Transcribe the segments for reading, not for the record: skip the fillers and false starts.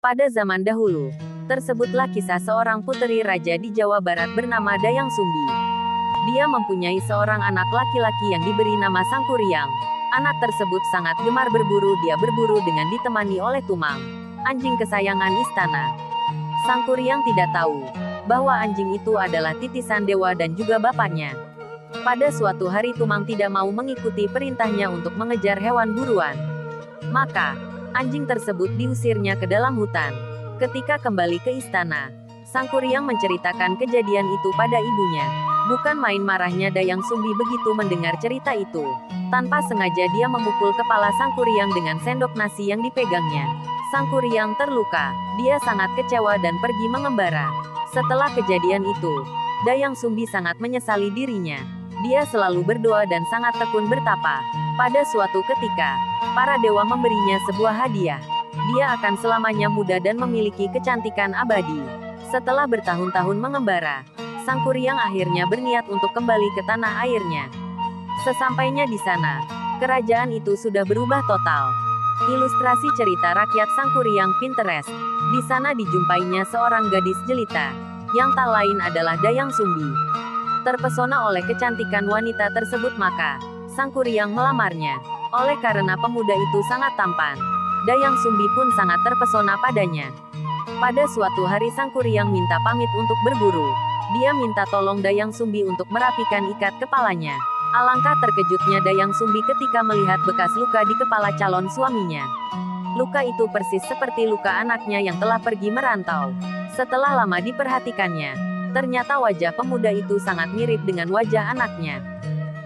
Pada zaman dahulu, tersebutlah kisah seorang puteri raja di Jawa Barat bernama Dayang Sumbi. Dia mempunyai seorang anak laki-laki yang diberi nama Sangkuriang. Anak tersebut sangat gemar berburu. Dia berburu dengan ditemani oleh Tumang, anjing kesayangan istana. Sangkuriang tidak tahu bahwa anjing itu adalah titisan dewa dan juga bapaknya. Pada suatu hari Tumang tidak mau mengikuti perintahnya untuk mengejar hewan buruan. Maka, anjing tersebut diusirnya ke dalam hutan. Ketika kembali ke istana, Sangkuriang menceritakan kejadian itu pada ibunya. Bukan main marahnya Dayang Sumbi begitu mendengar cerita itu. Tanpa sengaja dia memukul kepala Sangkuriang dengan sendok nasi yang dipegangnya. Sangkuriang terluka. Dia sangat kecewa dan pergi mengembara. Setelah kejadian itu, Dayang Sumbi sangat menyesali dirinya. Dia selalu berdoa dan sangat tekun bertapa. Pada suatu ketika, para dewa memberinya sebuah hadiah. Dia akan selamanya muda dan memiliki kecantikan abadi. Setelah bertahun-tahun mengembara, Sangkuriang akhirnya berniat untuk kembali ke tanah airnya. Sesampainya di sana, kerajaan itu sudah berubah total. Ilustrasi cerita rakyat Sangkuriang Pinterest. Di sana dijumpainya seorang gadis jelita, yang tak lain adalah Dayang Sumbi. Terpesona oleh kecantikan wanita tersebut maka, Sangkuriang melamarnya. Oleh karena pemuda itu sangat tampan, Dayang Sumbi pun sangat terpesona padanya. Pada suatu hari Sangkuriang minta pamit untuk berburu. Dia minta tolong Dayang Sumbi untuk merapikan ikat kepalanya. Alangkah terkejutnya Dayang Sumbi ketika melihat bekas luka di kepala calon suaminya. Luka itu persis seperti luka anaknya yang telah pergi merantau. Setelah lama diperhatikannya, ternyata wajah pemuda itu sangat mirip dengan wajah anaknya.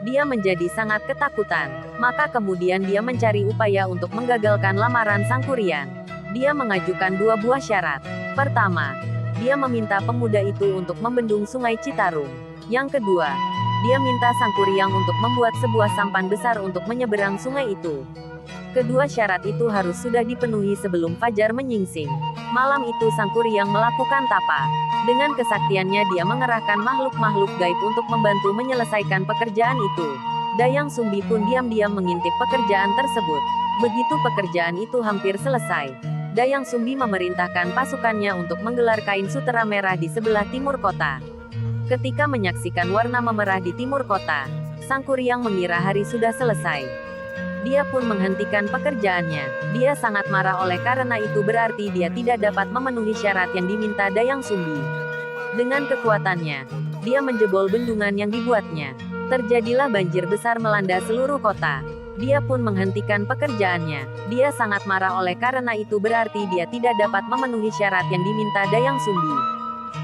Dia menjadi sangat ketakutan. Maka kemudian dia mencari upaya untuk menggagalkan lamaran Sangkuriang. Dia mengajukan dua buah syarat. Pertama, dia meminta pemuda itu untuk membendung sungai Citarum. Yang kedua, dia minta Sangkuriang untuk membuat sebuah sampan besar untuk menyeberang sungai itu. Kedua syarat itu harus sudah dipenuhi sebelum fajar menyingsing. Malam itu Sangkuriang melakukan tapa. Dengan kesaktiannya dia mengerahkan makhluk-makhluk gaib untuk membantu menyelesaikan pekerjaan itu. Dayang Sumbi pun diam-diam mengintip pekerjaan tersebut. Begitu pekerjaan itu hampir selesai, Dayang Sumbi memerintahkan pasukannya untuk menggelar kain sutera merah di sebelah timur kota. Ketika menyaksikan warna memerah di timur kota, Sangkuriang mengira hari sudah selesai. Dia pun menghentikan pekerjaannya. Dia sangat marah oleh karena itu berarti dia tidak dapat memenuhi syarat yang diminta Dayang Sumbi. Dengan kekuatannya, dia menjebol bendungan yang dibuatnya. Terjadilah banjir besar melanda seluruh kota. Dia pun menghentikan pekerjaannya. Dia sangat marah oleh karena itu berarti dia tidak dapat memenuhi syarat yang diminta Dayang Sumbi.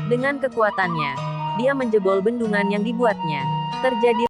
Dengan kekuatannya, dia menjebol bendungan yang dibuatnya. Terjadi